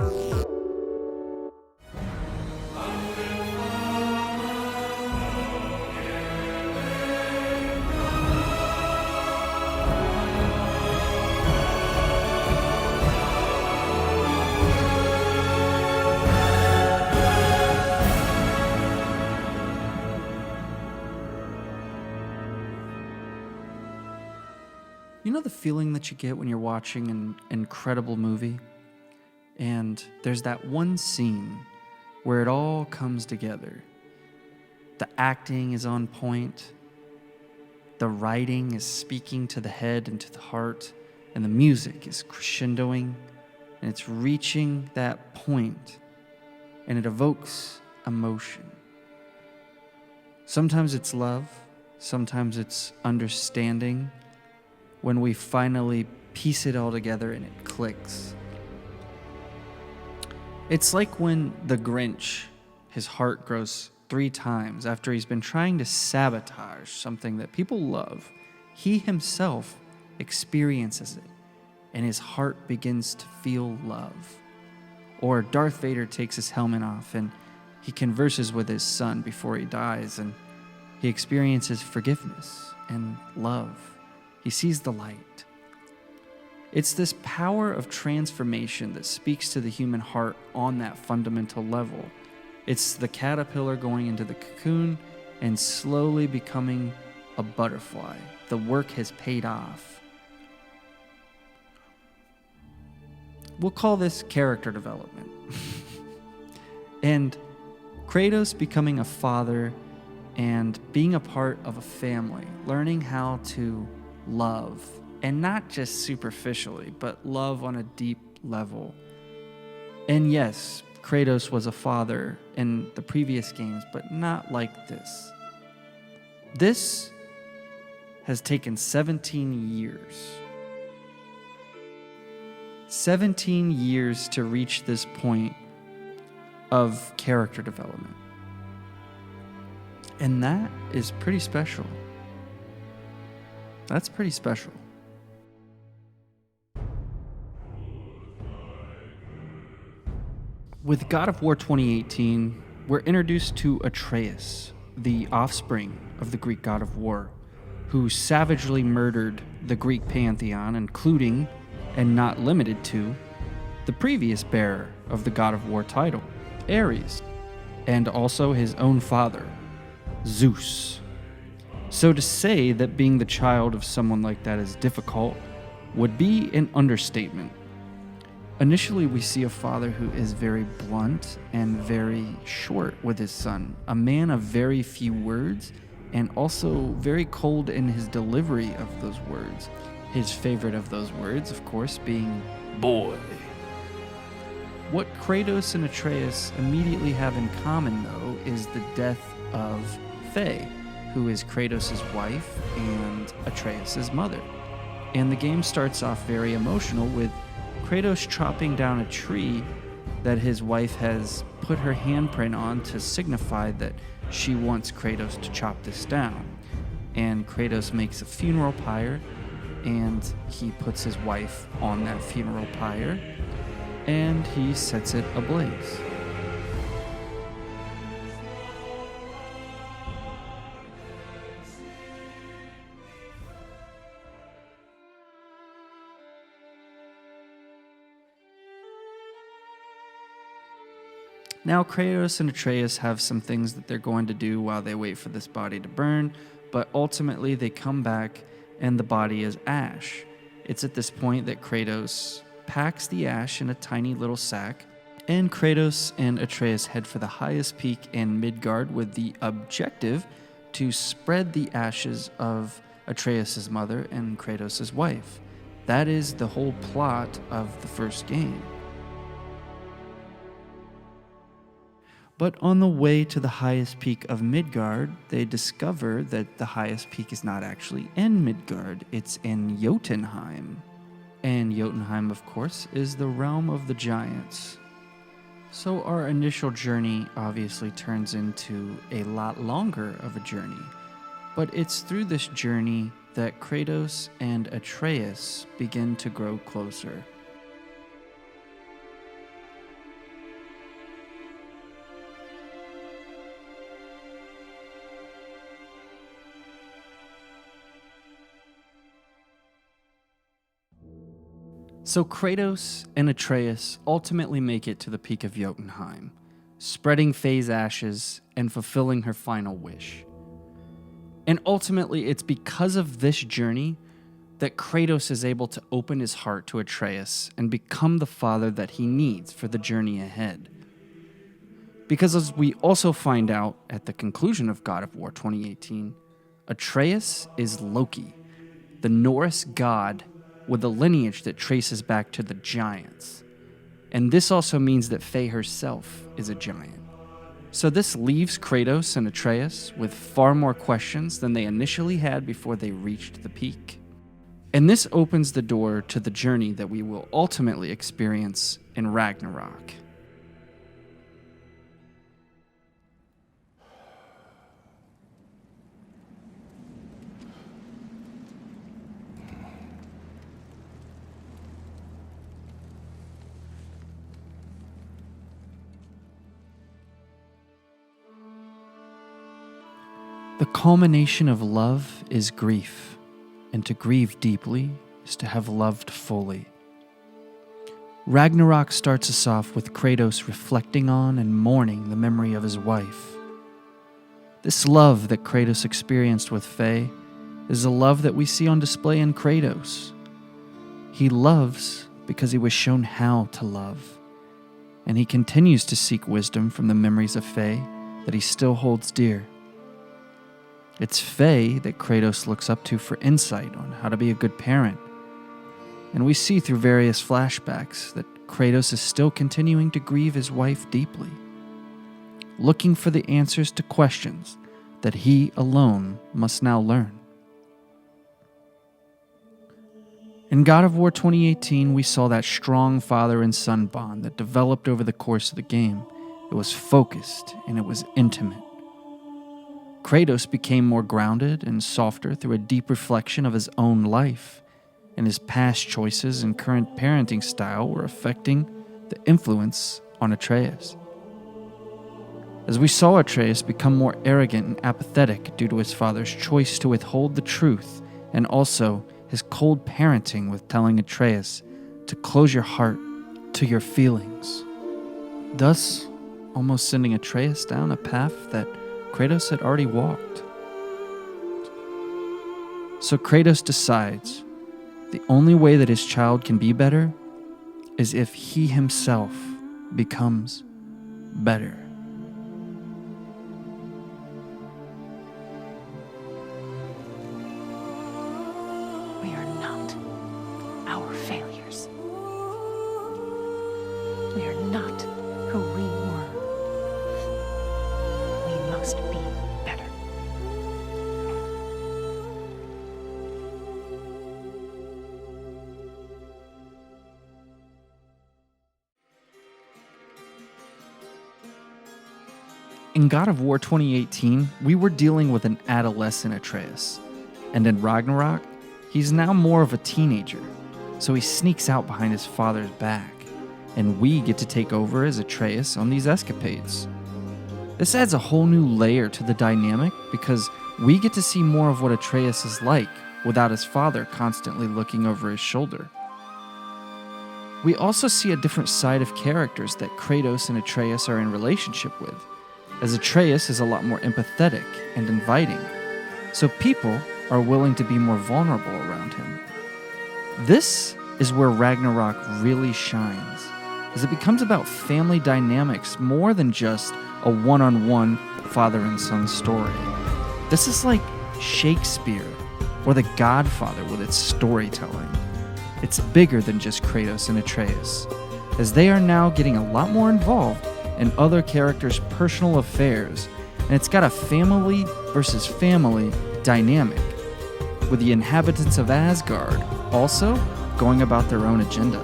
You know the feeling that you get when you're watching an incredible movie? And there's that one scene where it all comes together. The acting is on point, the writing is speaking to the head and to the heart, and the music is crescendoing, and it's reaching that point, and it evokes emotion. Sometimes it's love, sometimes it's understanding, when we finally piece it all together and it clicks. It's like when the Grinch, his heart grows 3 times after he's been trying to sabotage something that people love. He himself experiences it, and his heart begins to feel love. Or Darth Vader takes his helmet off and he converses with his son before he dies, and he experiences forgiveness and love. He sees the light. It's this power of transformation that speaks to the human heart on that fundamental level. It's the caterpillar going into the cocoon and slowly becoming a butterfly. The work has paid off. We'll call this character development. And Kratos becoming a father and being a part of a family, learning how to love, and not just superficially, but love on a deep level. And yes, Kratos was a father in the previous games, but not like this. This has taken 17 years. 17 years to reach this point of character development. And that is pretty special. That's pretty special. With God of War 2018, we're introduced to Atreus, the offspring of the Greek god of war, who savagely murdered the Greek pantheon, including, and not limited to, the previous bearer of the God of War title, Ares, and also his own father, Zeus. So to say that being the child of someone like that is difficult would be an understatement. Initially, we see a father who is very blunt and very short with his son, a man of very few words, and also very cold in his delivery of those words. His favorite of those words, of course, being boy. What Kratos and Atreus immediately have in common, though, is the death of Faye, who is Kratos' wife and Atreus' mother. And the game starts off very emotional with Kratos chopping down a tree that his wife has put her handprint on to signify that she wants Kratos to chop this down. And Kratos makes a funeral pyre, and he puts his wife on that funeral pyre, and he sets it ablaze. Now, Kratos and Atreus have some things that they're going to do while they wait for this body to burn, but ultimately they come back and the body is ash. It's at this point that Kratos packs the ash in a tiny little sack, and Kratos and Atreus head for the highest peak in Midgard with the objective to spread the ashes of Atreus' mother and Kratos' wife. That is the whole plot of the first game. But on the way to the highest peak of Midgard, they discover that the highest peak is not actually in Midgard, it's in Jotunheim. And Jotunheim, of course, is the realm of the giants. So our initial journey obviously turns into a lot longer of a journey. But it's through this journey that Kratos and Atreus begin to grow closer. So Kratos and Atreus ultimately make it to the peak of Jotunheim, spreading Faye's ashes and fulfilling her final wish. And ultimately, it's because of this journey that Kratos is able to open his heart to Atreus and become the father that he needs for the journey ahead. Because as we also find out at the conclusion of God of War 2018, Atreus is Loki, the Norse god with a lineage that traces back to the giants. And this also means that Faye herself is a giant. So this leaves Kratos and Atreus with far more questions than they initially had before they reached the peak. And this opens the door to the journey that we will ultimately experience in Ragnarok. The culmination of love is grief, and to grieve deeply is to have loved fully. Ragnarok starts us off with Kratos reflecting on and mourning the memory of his wife. This love that Kratos experienced with Faye is a love that we see on display in Kratos. He loves because he was shown how to love, and he continues to seek wisdom from the memories of Faye that he still holds dear. It's Faye that Kratos looks up to for insight on how to be a good parent. And we see through various flashbacks that Kratos is still continuing to grieve his wife deeply, looking for the answers to questions that he alone must now learn. In God of War 2018, we saw that strong father and son bond that developed over the course of the game. It was focused and it was intimate. Kratos became more grounded and softer through a deep reflection of his own life, and his past choices and current parenting style were affecting the influence on Atreus. As we saw Atreus become more arrogant and apathetic due to his father's choice to withhold the truth, and also his cold parenting with telling Atreus to close your heart to your feelings, thus almost sending Atreus down a path that Kratos had already walked. So Kratos decides the only way that his child can be better is if he himself becomes better. We are not our failures. We are not who we were. We must be better. In God of War 2018, we were dealing with an adolescent Atreus, and in Ragnarok, he's now more of a teenager, so he sneaks out behind his father's back, and we get to take over as Atreus on these escapades. This adds a whole new layer to the dynamic because we get to see more of what Atreus is like without his father constantly looking over his shoulder. We also see a different side of characters that Kratos and Atreus are in relationship with, as Atreus is a lot more empathetic and inviting, so people are willing to be more vulnerable around him. This is where Ragnarok really shines, as it becomes about family dynamics more than just a one-on-one father and son story. This is like Shakespeare or The Godfather with its storytelling. It's bigger than just Kratos and Atreus, as they are now getting a lot more involved in other characters' personal affairs, and it's got a family versus family dynamic, with the inhabitants of Asgard also going about their own agenda.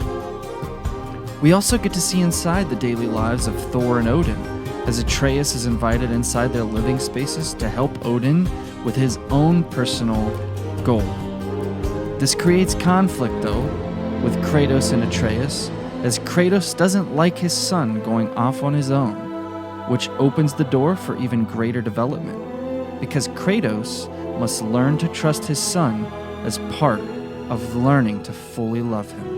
We also get to see inside the daily lives of Thor and Odin, as Atreus is invited inside their living spaces to help Odin with his own personal goal. This creates conflict, though, with Kratos and Atreus, as Kratos doesn't like his son going off on his own, which opens the door for even greater development, because Kratos must learn to trust his son as part of learning to fully love him.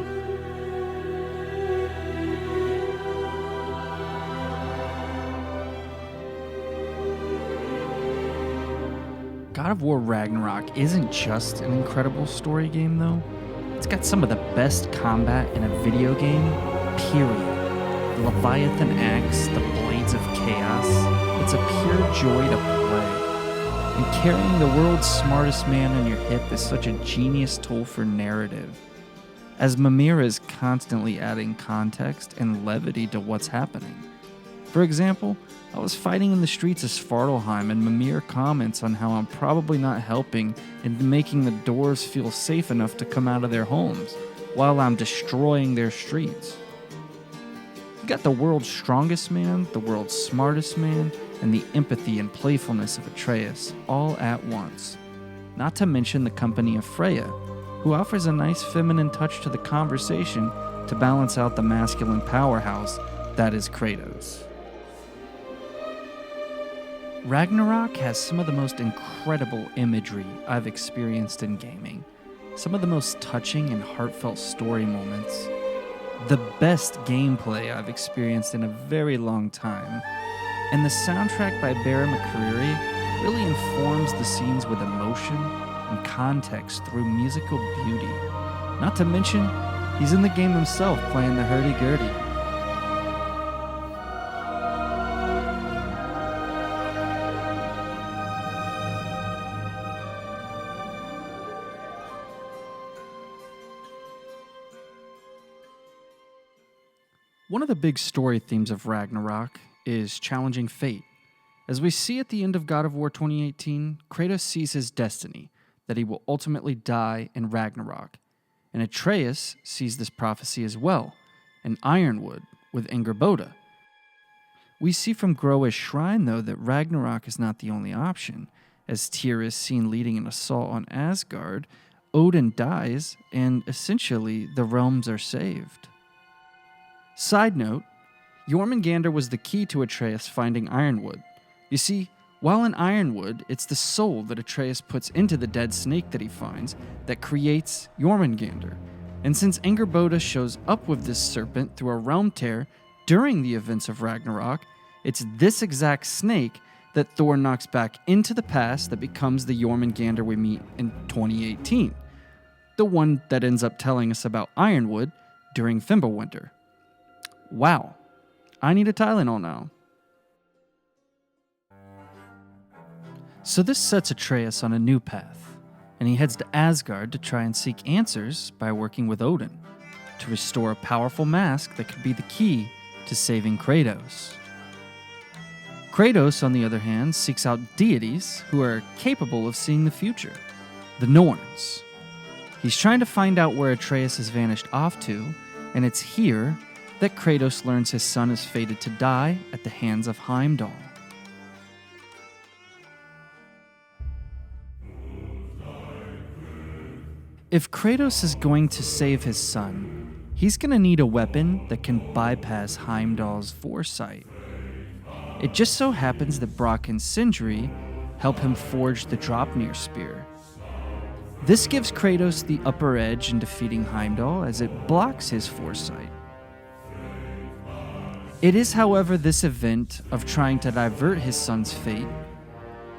God of War Ragnarok isn't just an incredible story game, though. It's got some of the best combat in a video game, period. The Leviathan axe, the blades of chaos, it's a pure joy to play. And carrying the world's smartest man on your hip is such a genius tool for narrative, as Mimir is constantly adding context and levity to what's happening. For example, I was fighting in the streets of Svartalheim and Mimir comments on how I'm probably not helping in making the dwarves feel safe enough to come out of their homes while I'm destroying their streets. You got the world's strongest man, the world's smartest man, and the empathy and playfulness of Atreus all at once. Not to mention the company of Freya, who offers a nice feminine touch to the conversation to balance out the masculine powerhouse that is Kratos. Ragnarok has some of the most incredible imagery I've experienced in gaming, some of the most touching and heartfelt story moments, the best gameplay I've experienced in a very long time, and the soundtrack by Bear McCreary really informs the scenes with emotion and context through musical beauty. Not to mention, he's in the game himself playing the hurdy-gurdy. One of the big story themes of Ragnarok is challenging fate. As we see at the end of God of War 2018, Kratos sees his destiny, that he will ultimately die in Ragnarok. And Atreus sees this prophecy as well, in Ironwood with Angrboda. We see from Groa's shrine, though, that Ragnarok is not the only option, as Tyr is seen leading an assault on Asgard, Odin dies, and essentially the realms are saved. Side note, Jormungandr was the key to Atreus finding Ironwood. You see, while in Ironwood, it's the soul that Atreus puts into the dead snake that he finds that creates Jormungandr. And since Angrboda shows up with this serpent through a realm tear during the events of Ragnarok, it's this exact snake that Thor knocks back into the past that becomes the Jormungandr we meet in 2018. The one that ends up telling us about Ironwood during Fimbulwinter. Wow, I need a Tylenol now. So this sets Atreus on a new path, and he heads to Asgard to try and seek answers by working with Odin, to restore a powerful mask that could be the key to saving Kratos. Kratos, on the other hand, seeks out deities who are capable of seeing the future, the Norns. He's trying to find out where Atreus has vanished off to, and it's here that Kratos learns his son is fated to die at the hands of Heimdall. If Kratos is going to save his son, he's going to need a weapon that can bypass Heimdall's foresight. It just so happens that Brock and Sindri help him forge the Draupnir spear. This gives Kratos the upper edge in defeating Heimdall as it blocks his foresight. It is, however, this event of trying to divert his son's fate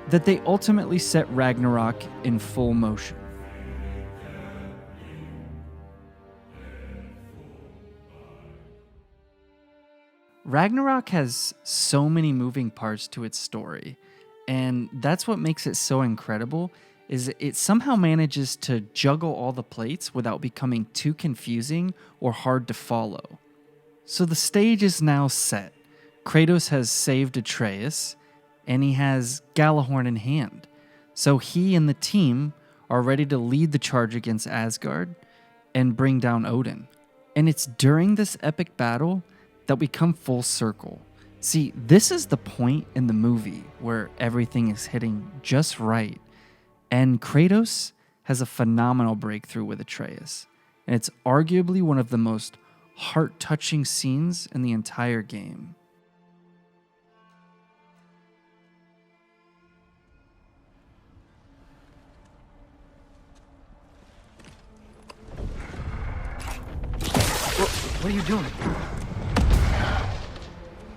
that they ultimately set Ragnarok in full motion. Ragnarok has so many moving parts to its story, and that's what makes it so incredible, is it somehow manages to juggle all the plates without becoming too confusing or hard to follow. So the stage is now set. Kratos has saved Atreus, and he has Gjallarhorn in hand. So he and the team are ready to lead the charge against Asgard and bring down Odin. And it's during this epic battle that we come full circle. See, this is the point in the movie where everything is hitting just right. And Kratos has a phenomenal breakthrough with Atreus. And it's arguably one of the most heart-touching scenes in the entire game. What are you doing?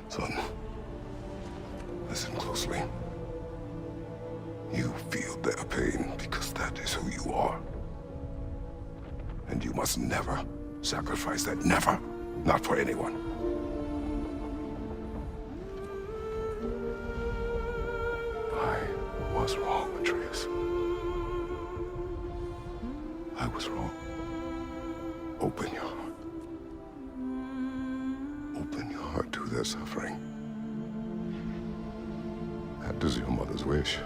Son, listen closely. You feel their pain because that is who you are. And you must never sacrifice that. Never. Not for anyone. I was wrong, Atreus. I was wrong. Open your heart. Open your heart to their suffering. That is your mother's wish.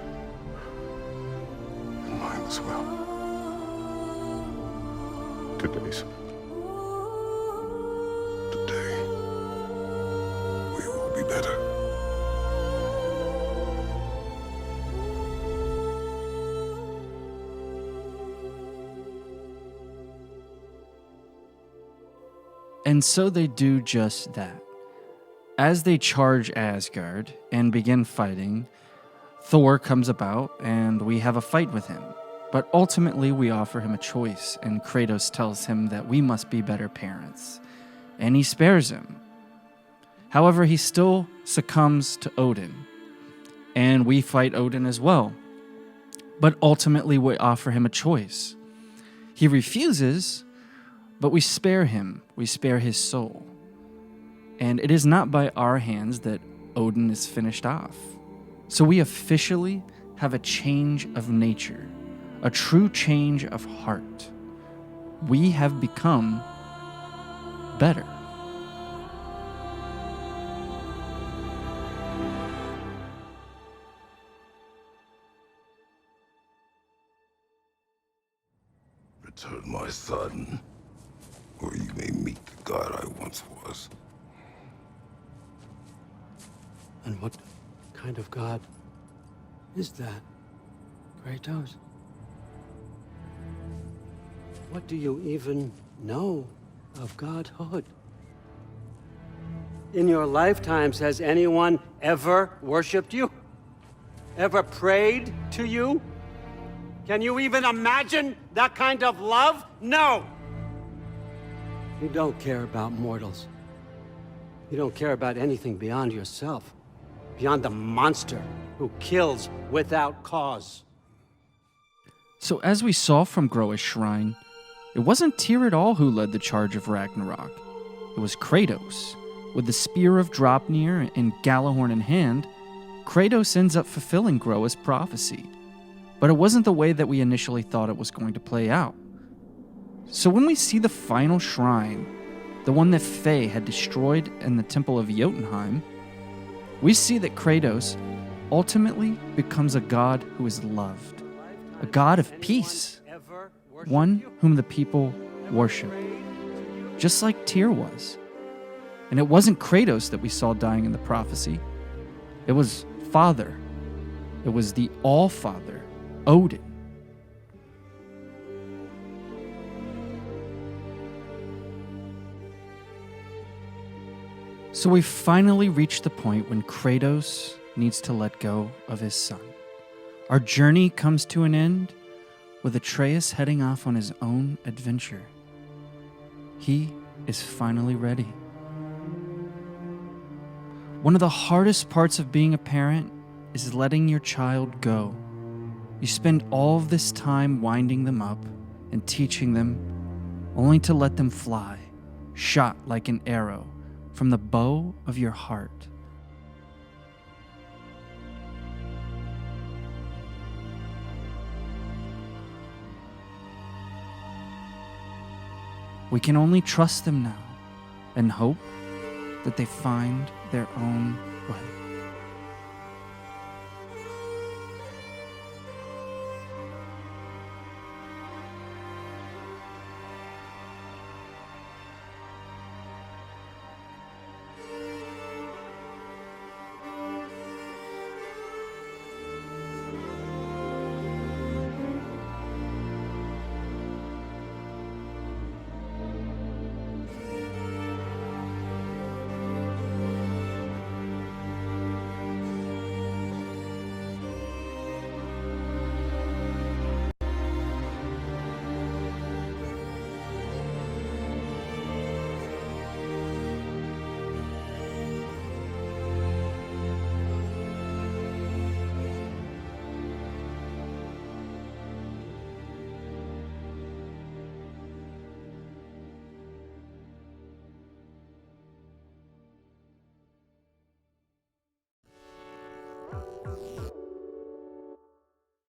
And mine as well. Today's. Today, we will be better. And so they do just that. As they charge Asgard and begin fighting, Thor comes about and we have a fight with him. But ultimately we offer him a choice, and Kratos tells him that we must be better parents. And he spares him. However, he still succumbs to Odin. And we fight Odin as well. But ultimately we offer him a choice. He refuses, but we spare him. We spare his soul. And it is not by our hands that Odin is finished off. So we officially have a change of nature, a true change of heart. We have become better. Return, my son, or you may meet the god I once was. And what kind of god is that, Kratos? What do you even know of godhood? In your lifetimes, has anyone ever worshipped you? Ever prayed to you? Can you even imagine that kind of love? No! You don't care about mortals. You don't care about anything beyond yourself. Beyond the monster who kills without cause. So as we saw from Groa's shrine, it wasn't Tyr at all who led the charge of Ragnarok. It was Kratos. With the spear of Draupnir and Gjallarhorn in hand, Kratos ends up fulfilling Groa's prophecy. But it wasn't the way that we initially thought it was going to play out. So when we see the final shrine, the one that Faye had destroyed in the Temple of Jotunheim, we see that Kratos ultimately becomes a god who is loved, a god of peace, one whom the people worship, just like Tyr was. And it wasn't Kratos that we saw dying in the prophecy. It was Father. It was the All-Father, Odin. So we finally reach the point when Kratos needs to let go of his son. Our journey comes to an end with Atreus heading off on his own adventure. He is finally ready. One of the hardest parts of being a parent is letting your child go. You spend all of this time winding them up and teaching them, only to let them fly, shot like an arrow from the bow of your heart. We can only trust them now and hope that they find their own way.